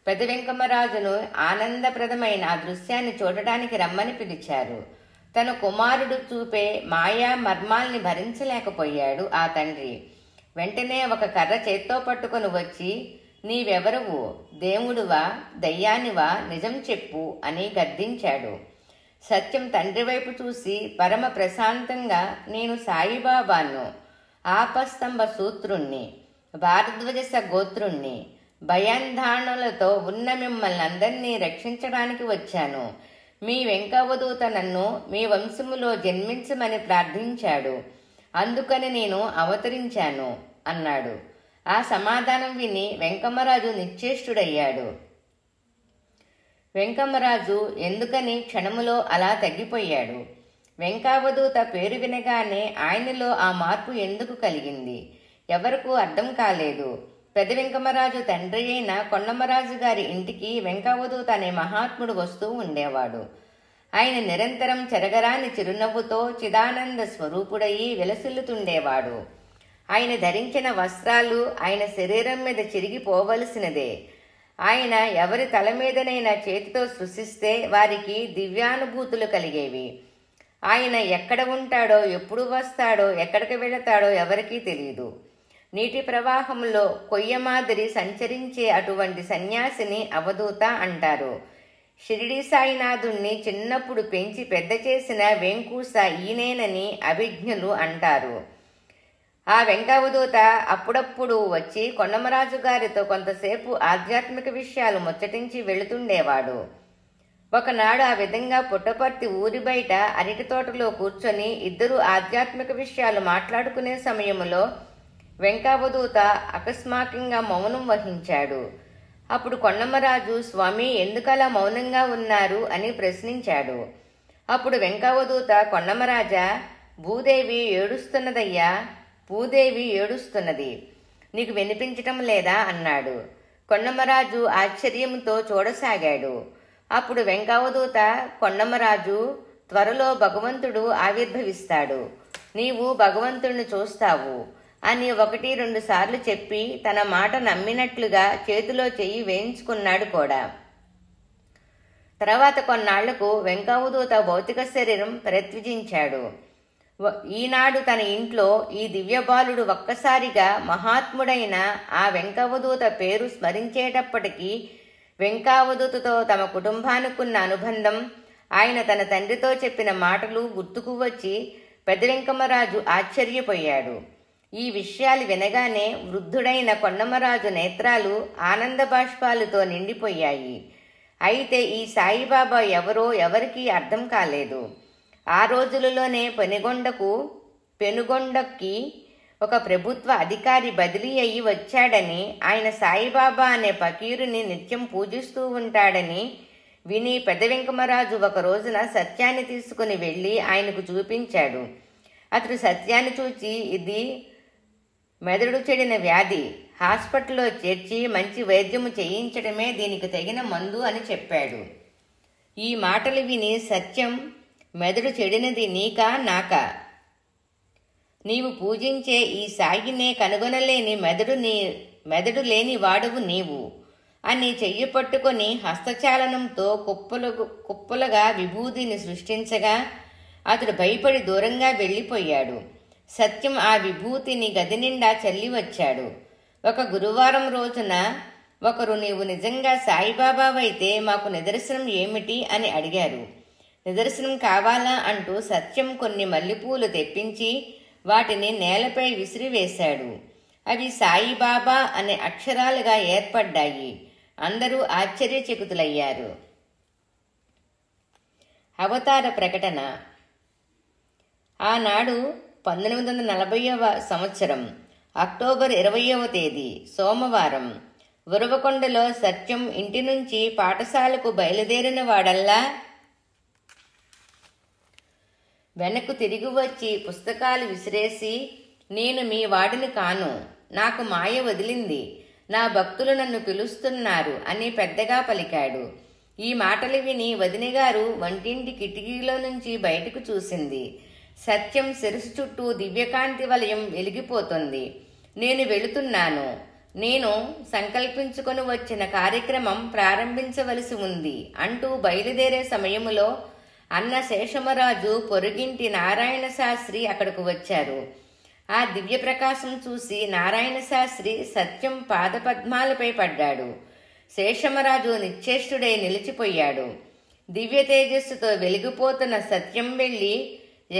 పెద్ద వెంకమరాజును ఆనందప్రదమైన ఆ దృశ్యాన్ని చూడటానికి రమ్మని పిలిచారు. తన కుమారుడు చూపే మాయా మర్మాల్ని భరించలేకపోయాడు ఆ తండ్రి. వెంటనే ఒక కర్ర చేత్తో పట్టుకొని వచ్చి, నీవెవరువు? దేవుడువా దయ్యానివా? నిజం చెప్పు అని గద్దించాడు. సత్యం తండ్రి వైపు చూసి పరమ ప్రశాంతంగా, నేను సాయిబాబాను, ఆపస్తంభ సూత్రుణ్ణి, భారద్వజ గోత్రుణ్ణి, భయాంధారణలతో ఉన్న మిమ్మల్ని అందరినీ రక్షించడానికి వచ్చాను. మీ వెంకవదూత నన్ను మీ వంశములో జన్మించమని ప్రార్థించాడు, అందుకని నేను అవతరించాను అన్నాడు. ఆ సమాధానం విని వెంకమరాజు నిశ్చేష్టుడయ్యాడు. వెంకమరాజు ఎందుకని క్షణములో అలా తగ్గిపోయాడు. వెంకావదూత పేరు వినగానే ఆయనలో ఆ మార్పు ఎందుకు కలిగింది? ఎవరికూ అర్థం కాలేదు. పెద్ద వెంకమరాజు తండ్రి అయిన కొండమరాజు గారి ఇంటికి వెంకావదూత అనే మహాత్ముడు వస్తూ ఉండేవాడు. ఆయన నిరంతరం చెరగరాని చిరునవ్వుతో చిదానంద స్వరూపుడయి విలసిల్లుతుండేవాడు. ఆయన ధరించిన వస్త్రాలు ఆయన శరీరం మీద చిరిగిపోవలసినదే. ఆయన ఎవరి తల మీదనైనా చేతితో స్పృశిస్తే వారికి దివ్యానుభూతులు కలిగేవి. ఆయన ఎక్కడ ఉంటాడో, ఎప్పుడు వస్తాడో, ఎక్కడికి వెళతాడో ఎవరికీ తెలియదు. నీటి ప్రవాహంలో కొయ్య మాదిరి సంచరించే అటువంటి సన్యాసిని అవధూత అంటారు. షిరిడి సాయినాథుణ్ణి చిన్నప్పుడు పెంచి పెద్ద చేసిన వెంకూస ఈయనేనని అభిజ్ఞులు అంటారు. ఆ వెంకవదూత అప్పుడప్పుడు వచ్చి కొండమరాజు గారితో కొంతసేపు ఆధ్యాత్మిక విషయాలు ముచ్చటించి వెళుతుండేవాడు. ఒకనాడు ఆ విధంగా పుట్టపర్తి ఊరి బయట అరటి తోటలో కూర్చొని ఇద్దరు ఆధ్యాత్మిక విషయాలు మాట్లాడుకునే సమయంలో వెంకవదూత అకస్మాత్తుగా మౌనం వహించాడు. అప్పుడు కొండమరాజు, స్వామి ఎందుకలా మౌనంగా ఉన్నారు అని ప్రశ్నించాడు. అప్పుడు వెంకవదూత, కొండమరాజా, భూదేవి ఏడుస్తున్నదయ్యా, భూదేవి ఏడుస్తున్నది, నీకు వినిపించటం లేదా అన్నాడు. కొండమరాజు ఆశ్చర్యంతో చూడసాగాడు. అప్పుడు వెంకవదూత, కొండమరాజు, త్వరలో భగవంతుడు ఆవిర్భవిస్తాడు, నీవు భగవంతుడిని చూస్తావు అని 1-2 సార్లు చెప్పి తన మాట నమ్మినట్లుగా చేతిలో చెయ్యి వేయించుకున్నాడు కూడా. తర్వాత కొన్నాళ్లకు వెంకవదూత భౌతిక శరీరం ప్రత్యజించాడు. ఈనాడు తన ఇంట్లో ఈ దివ్యబాలుడు ఒక్కసారిగా మహాత్ముడైన ఆ వెంకవదూత పేరు స్మరించేటప్పటికీ వెంకవదూతతో తమ కుటుంబానికున్న అనుబంధం, ఆయన తన తండ్రితో చెప్పిన మాటలు గుర్తుకు వచ్చి పెద్ద వెంకమరాజు ఆశ్చర్యపోయాడు. ఈ విషయాలు వినగానే వృద్ధుడైన కొండమరాజు నేత్రాలు ఆనంద బాష్పాలతో నిండిపోయాయి. అయితే ఈ సాయిబాబా ఎవరో ఎవరికీ అర్థం కాలేదు. ఆ రోజులలోనే పెనుగొండకి ఒక ప్రభుత్వ అధికారి బదిలీ అయ్యి వచ్చాడని, ఆయన సాయిబాబా అనే ఫకీరుని నిత్యం పూజిస్తూ ఉంటాడని విని పెద్ద వెంకమరాజు ఒక రోజున సత్యాన్ని తీసుకుని వెళ్ళి ఆయనకు చూపించాడు. అతడు సత్యాన్ని చూచి, ఇది మెదడు చెడిన వ్యాధి, హాస్పిటల్లో చేర్చి మంచి వైద్యము చేయించడమే దీనికి తగిన మందు అని చెప్పాడు. ఈ మాటలు విని సత్యం, మెదడు చెడినది నీకా నాకా? నీవు పూజించే ఈ సాయినే కనుగొనలేని మెదడు లేని వాడువు నీవు అని చెయ్యి పట్టుకొని హస్తచాలనంతో కుప్పలుగా విభూతిని సృష్టించగా అతడు భయపడి దూరంగా వెళ్ళిపోయాడు. సత్యం ఆ విభూతిని గది నిండా చల్లి వచ్చాడు. ఒక గురువారం రోజున ఒకరు, నీవు నిజంగా సాయిబాబావైతే మాకు నిదర్శనం ఏమిటి అని అడిగారు. నిదర్శనం కావాలా అంటూ సత్యం కొన్ని మల్లెపూలు తెప్పించి వాటిని నేలపై విసిరివేశాడు. అవి సాయిబాబా అనే అక్షరాలుగా ఏర్పడ్డాయి. అందరూ ఆశ్చర్యచకితులయ్యారు. అవతార ప్రకటన. ఆనాడు 1940వ సంవత్సరం అక్టోబర్ 20వ తేదీ సోమవారం ఉరవకొండలో సత్యం ఇంటి నుంచి పాఠశాలకు బయలుదేరిన వాడల్లా వెనక్కు తిరిగి వచ్చి పుస్తకాలు విసిరేసి, నేను మీ వాడిని కాను, నాకు మాయ వదిలింది, నా భక్తులు నన్ను పిలుస్తున్నారు అని పెద్దగా పలికాడు. ఈ మాటలు విని వదినగారు వంటింటి కిటికీలో నుంచి బయటకు చూసింది. సత్యం శిరస్సు చుట్టూ దివ్యకాంతి వలయం వెలిగిపోతుంది. నేను వెళుతున్నాను, నేను సంకల్పించుకొని వచ్చిన కార్యక్రమం ప్రారంభించవలసి ఉంది అంటూ బయలుదేరే సమయములో అన్న శేషమరాజు, పొరుగింటి నారాయణ శాస్త్రి అక్కడకు వచ్చారు. ఆ దివ్య ప్రకాశం చూసి నారాయణ శాస్త్రి సత్యం పాదపద్మాలపై పడ్డాడు. శేషమరాజు నిశ్చేష్టుడై నిలిచిపోయాడు. దివ్య తేజస్సుతో వెలిగిపోతున్న సత్యం వెళ్లి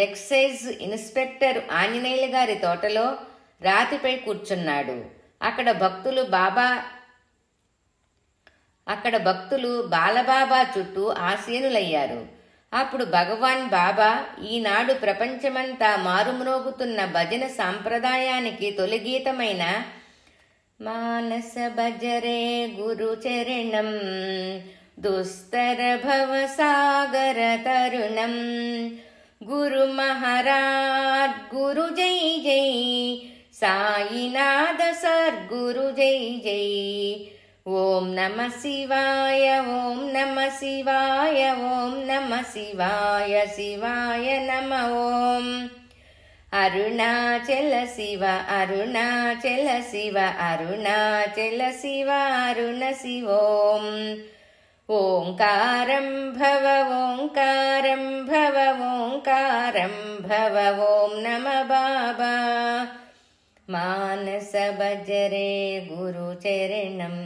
ఎక్సైజ్ ఇన్స్పెక్టర్ ఆంజనేయుల గారి తోటలో రాతిపై కూర్చున్నాడు. అక్కడ భక్తులు బాలబాబా చుట్టూ ఆసీనులయ్యారు. అప్పుడు భగవాన్ బాబా ఈనాడు ప్రపంచమంతా మారుమ్రోగుతున్న భజన సాంప్రదాయానికి తొలిగీతమైన మానస భజరే గురు చరణం దుస్తర భవ సాగర తరుణం గురు మహారాజ్ గురు జై జై సాయినాథ సద్గురు జై జై ఓం నమ శివాయ ఓం నమ శివాయ ఓం నమ శివాయ శివాయ నమ ఓం అరుణాచల శివ అరుణాచల శివ అరుణాచల శివ అరుణ శివోం ఓంకారం భవ ఓంకారం భవ ఓంకారం భవ ఓం నమ బాబా మానస భజరే గురు చరణం.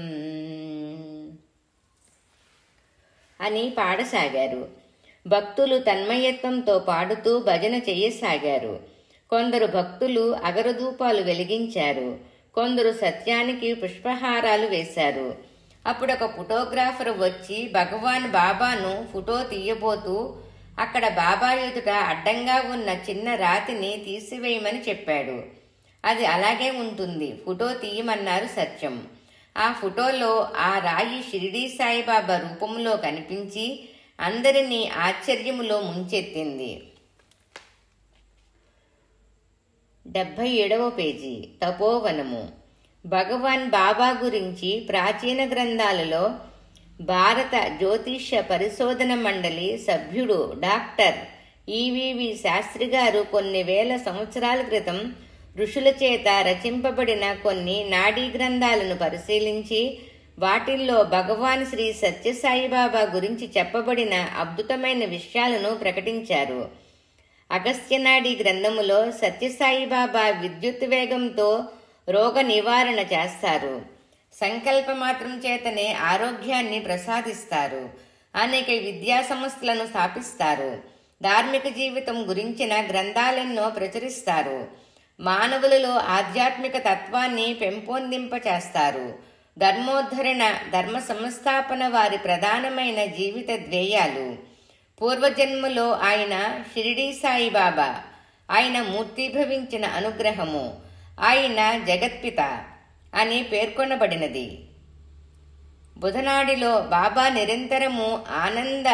అని పాడసాగారు. భక్తులు తన్మయత్వంతో పాడుతూ భజన చెయ్యసాగారు. కొందరు భక్తులు అగరధూపాలు వెలిగించారు. కొందరు సత్యానికి పుష్పహారాలు వేశారు. అప్పుడొక ఫోటోగ్రాఫర్ వచ్చి భగవాన్ బాబాను ఫోటో తీయబోతూ అక్కడ బాబా ఎదుట అడ్డంగా ఉన్న చిన్న రాతిని తీసివేయమని చెప్పాడు. అది అలాగే ఉంటుంది, ఫోటో తీయమన్నారు సత్యం. ఆ ఫోటోలో ఆ రాయి షిరిడీ సాయిబాబా రూపంలో కనిపించి అందరినీ ఆశ్చర్యములో ముంచెత్తింది. 77వ పేజీ. తపోవనము. భగవాన్ బాబా గురించి ప్రాచీన గ్రంథాలలో భారత జ్యోతిష్య పరిశోధన మండలి సభ్యుడు డాక్టర్ ఈవీవి శాస్త్రి గారు కొన్ని వేల సంవత్సరాల క్రితం ఋషుల చేత రచింపబడిన కొన్ని నాడీ గ్రంథాలను పరిశీలించి వాటిల్లో భగవాన్ శ్రీ సత్యసాయిబాబా గురించి చెప్పబడిన అద్భుతమైన విషయాలను ప్రకటించారు. అగస్త్యనాడి గ్రంథములో సత్యసాయిబాబా విద్యుత్ వేగంతో రోగ నివారణ చేస్తారు, సంకల్పమాత్రం చేతనే ఆరోగ్యాన్ని ప్రసాదిస్తారు, అనేక విద్యా సంస్థలను స్థాపిస్తారు, ధార్మిక జీవితం గురించిన గ్రంథాలెన్నో ప్రచురిస్తారు, మానవులలో ఆధ్యాత్మిక తత్వాన్ని పెంపొందింపచేస్తారు, ధర్మోద్ధరణ, ధర్మ సంస్థాపన వారి ప్రధానమైన జీవిత ధ్యేయాలు. పూర్వజన్మలో ఆయన షిరిడీ సాయిబాబా, ఆయన మూర్తీభవించిన అనుగ్రహము, ఆయన జగత్పిత అని పేర్కొనబడినది. బుధనాడిలో బాబా నిరంతరము ఆనంద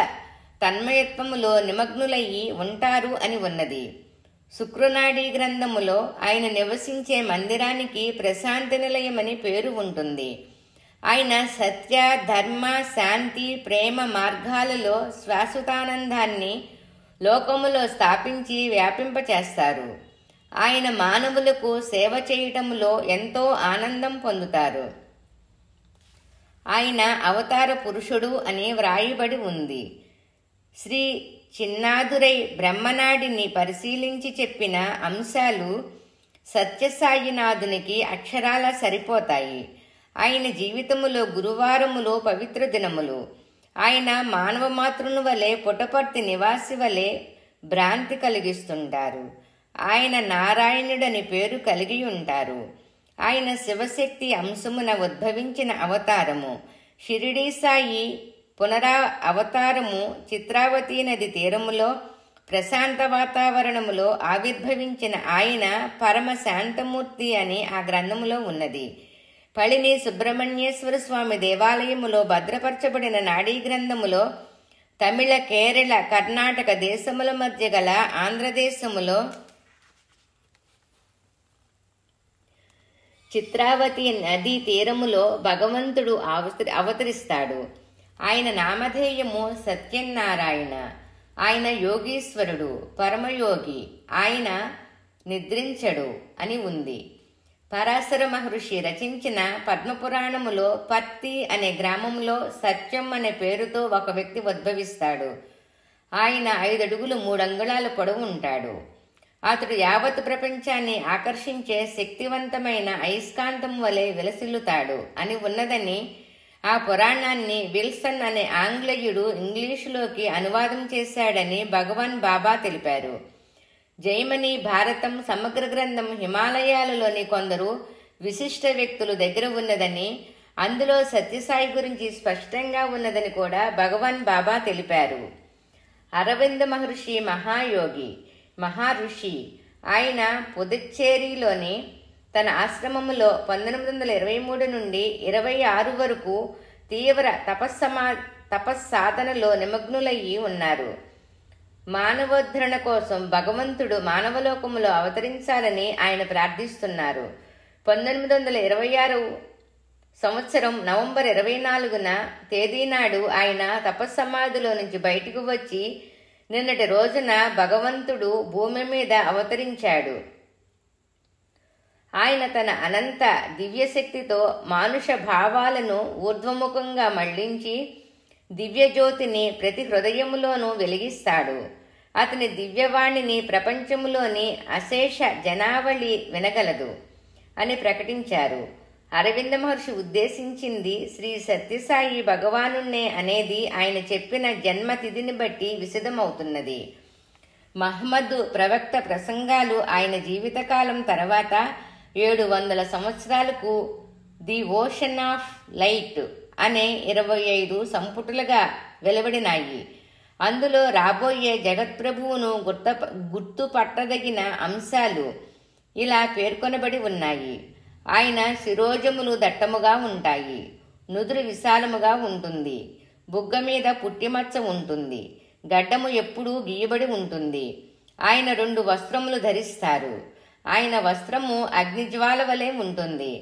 తన్మయత్వములో నిమగ్నులయ్యి ఉంటారు అని ఉన్నది. శుక్రనాడీ గ్రంథములో ఆయన నివసించే మందిరానికి ప్రశాంతి నిలయమని పేరు ఉంటుంది. ఆయన సత్య, ధర్మ, శాంతి, ప్రేమ మార్గాలలో శాశ్వతానందాన్ని లోకములో స్థాపించి వ్యాపింపచేస్తారు. ఆయన మానవులకు సేవ చేయటంలో ఎంతో ఆనందం పొందుతారు. ఆయన అవతార పురుషుడు అని వ్రాయబడి ఉంది. శ్రీ చిన్నాదురై బ్రహ్మనాడిని పరిశీలించి చెప్పిన అంశాలు సత్యసాయినాథునికి అక్షరాల సరిపోతాయి. ఆయన జీవితములో గురువారములో పవిత్ర దినములు. ఆయన మానవ మాతృని వలె పుటపర్తి నివాసి వలె భ్రాంతి కలిగిస్తుంటారు. ఆయన నారాయణుడని పేరు కలిగి ఉంటారు. ఆయన శివశక్తి అంశమున ఉద్భవించిన అవతారము. షిరిడీ సాయి అవతారము చిత్రావతి నది తీరములో ప్రశాంత వాతావరణములో ఆవిర్భవించిన ఆయన పరమ శాంతమూర్తి అని ఆ గ్రంథములో ఉన్నది. పళని సుబ్రహ్మణ్యేశ్వర స్వామి దేవాలయములో భద్రపరచబడిన నాడీ గ్రంథములో తమిళ, కేరళ, కర్ణాటక దేశముల మధ్య గల ఆంధ్రదేశములో చిత్రావతి నదీ తీరములో భగవంతుడు అవతరిస్తాడు. ఆయన నామధేయము సత్యనారాయణ. ఆయన యోగీశ్వరుడు, పరమయోగి. ఆయన నిద్రించడు అని ఉంది. పరాశర మహర్షి రచించిన పద్మపురాణములో పర్తి అనే గ్రామంలో సత్యం అనే పేరుతో ఒక వ్యక్తి ఉద్భవిస్తాడు. ఆయన 5 అడుగులు 3 అంగుళాల పొడవు ఉంటాడు. అతడు యావత్ ప్రపంచాన్ని ఆకర్షించే శక్తివంతమైన అయస్కాంతం వలె విలసిల్లుతాడు అని ఉన్నదని ఆ పురాణాన్ని విల్సన్ అనే ఆంగ్లేయుడు ఇంగ్లీషులోకి అనువాదం చేశాడని భగవాన్ బాబా తెలిపారు. జైమిని భారతం సమగ్ర గ్రంథం హిమాలయాలలోని కొందరు విశిష్ట వ్యక్తులు దగ్గర ఉన్నదని, అందులో సత్యసాయి గురించి స్పష్టంగా ఉన్నదని కూడా భగవాన్ బాబా తెలిపారు. అరవింద మహర్షి మహాయోగి, మహాఋషి. ఆయన పుదుచ్చేరిలోని తన ఆశ్రమములో 1923 నుండి 26 వరకు తీవ్ర తపస్సాధనలో నిమగ్నులయ్యి ఉన్నారు. మానవోద్ధరణ కోసం భగవంతుడు మానవలోకములో అవతరించాలని ఆయన ప్రార్థిస్తున్నారు. 1926 సంవత్సరం నవంబర్ 24న తేదీనాడు ఆయన తపస్సమాధిలో నుంచి బయటకు వచ్చి నిన్నటి రోజున భగవంతుడు భూమి మీద అవతరించాడు. ఆయన తన అనంత దివ్యశక్తితో మానుష భావాలను ఊర్ధ్వముఖంగా మళ్లించి దివ్యజ్యోతిని ప్రతి హృదయములోనూ వెలిగిస్తాడు. అతని దివ్యవాణిని ప్రపంచములోని అశేష జనావళి వినగలదు అని ప్రకటించారు. అరవింద మహర్షి ఉద్దేశించింది శ్రీ సత్యసాయి భగవానున్నే అనేది ఆయన చెప్పిన జన్మతిథిని బట్టి విశదమవుతున్నది. మహమ్మద్ ప్రవక్త ప్రసంగాలు ఆయన జీవితకాలం తర్వాత 700 సంవత్సరాలకు ది ఓషన్ ఆఫ్ లైట్ అనే 25 సంపుటులుగా వెలువడినాయి. అందులో రాబోయే జగత్ప్రభువును గుర్తుపట్టదగిన అంశాలు ఇలా పేర్కొనబడి ఉన్నాయి. ఆయన శిరోజములు దట్టముగా ఉంటాయి, నుదురు విశాలముగా ఉంటుంది, బుగ్గ మీద పుట్టిమచ్చ ఉంటుంది, గడ్డము ఎప్పుడూ గీయబడి ఉంటుంది. ఆయన 2 వస్త్రములు ధరిస్తారు. ఆయన వస్త్రము అగ్నిజ్వాల వలె ఉంటుంది.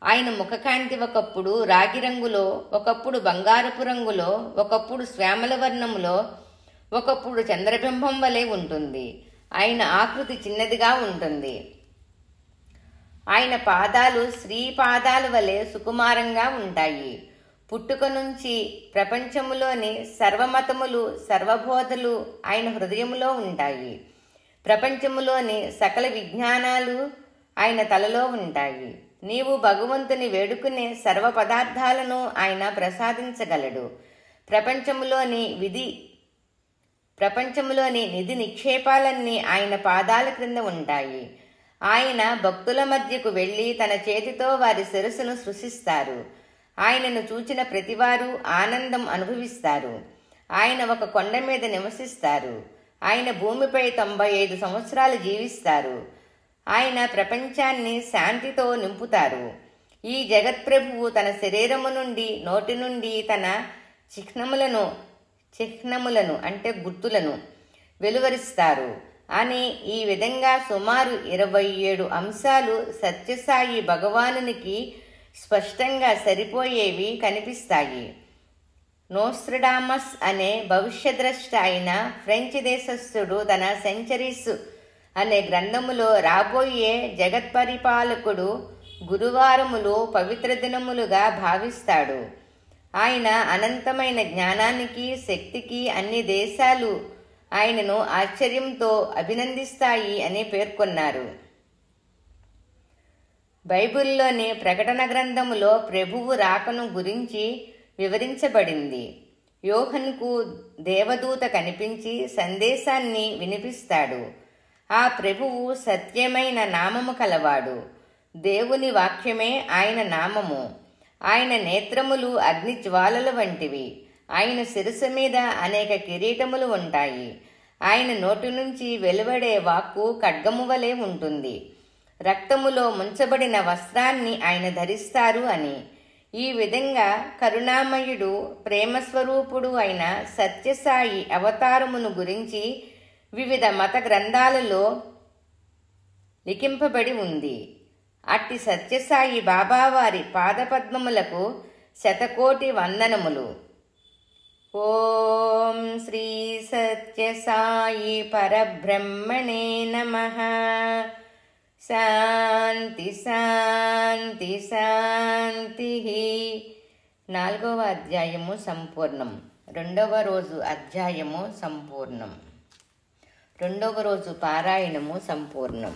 ఆయన ముఖకాంతి ఒకప్పుడు రాగి రంగులో, ఒకప్పుడు బంగారపు రంగులో, ఒకప్పుడు శ్యామల వర్ణములో, ఒకప్పుడు చంద్రబింబం వలె ఉంటుంది. ఆయన ఆకృతి చిన్నదిగా ఉంటుంది. ఆయన పాదాలు స్త్రీ పాదాల వలె సుకుమారంగా ఉంటాయి. పుట్టుక నుంచి ప్రపంచములోని సర్వమతములు, సర్వబోధలు ఆయన హృదయములో ఉంటాయి. ప్రపంచములోని సకల విజ్ఞానాలు ఆయన తలలో ఉంటాయి. నీవు భగవంతుని వేడుకునే సర్వ పదార్థాలను ఆయన ప్రసాదించగలడు. ప్రపంచములోని నిధి నిక్షేపాలన్నీ ఆయన పాదాల క్రింద ఉంటాయి. ఆయన భక్తుల మధ్యకు వెళ్లి తన చేతితో వారి శిరస్సును సృష్టిస్తారు. ఆయనను చూచిన ప్రతివారు ఆనందం అనుభవిస్తారు. ఆయన ఒక కొండ మీద నివసిస్తారు. ఆయన భూమిపై 95 సంవత్సరాలు జీవిస్తారు. ఆయన ప్రపంచాన్ని శాంతితో నింపుతారు. ఈ జగత్ప్రభువు తన శరీరము నుండి, నోటి నుండి తన చిహ్నములను అంటే గుర్తులను వెలువరిస్తారు అని ఈ విధంగా సుమారు 27 అంశాలు సత్యసాయి భగవానునికి స్పష్టంగా సరిపోయేవి కనిపిస్తాయి. నోస్ట్రడామస్ అనే భవిష్యద్రష్ట అయిన ఫ్రెంచ్ దేశస్థుడు తన సెంచరీస్ అనే గ్రంథములో రాబోయే జగత్పరిపాలకుడు గురువారములు పవిత్ర దినములుగా భావిస్తాడు. ఆయన అనంతమైన జ్ఞానానికి, శక్తికి అన్ని దేశాలు ఆయనను ఆశ్చర్యంతో అభినందిస్తాయి అని పేర్కొన్నారు. బైబిల్లోని ప్రకటన గ్రంథములో ప్రభువు రాకను గురించి వివరించబడింది. యోహన్కు దేవదూత కనిపించి సందేశాన్ని వినిపిస్తాడు. ఆ ప్రభువు సత్యమైన నామము కలవాడు. దేవుని వాక్యమే ఆయన నామము. ఆయన నేత్రములు అగ్ని జ్వాలల వంటివి. ఆయన శిరస్సు మీద అనేక కిరీటములు ఉంటాయి. ఆయన నోటి నుంచి వెలువడే వాక్కు ఖడ్గము వలె ఉంటుంది. రక్తములో ముంచబడిన వస్త్రాన్ని ఆయన ధరిస్తారు అని. ఈ విధంగా కరుణామయుడు, ప్రేమస్వరూపుడు అయిన సత్యసాయి అవతారమును గురించి వివిధ మత గ్రంథాలలో లిఖింపబడి ఉంది. అట్టి సత్యసాయి బాబావారి పాదపద్మములకు శతకోటి వందనములు. ఓం శ్రీ సత్యసాయి పరబ్రహ్మణే నమః. శాంతి శాంతి శాంతి. 4వ అధ్యాయము సంపూర్ణం. 2వ రోజు అధ్యాయము సంపూర్ణం. 2వ రోజు పారాయణము సంపూర్ణం.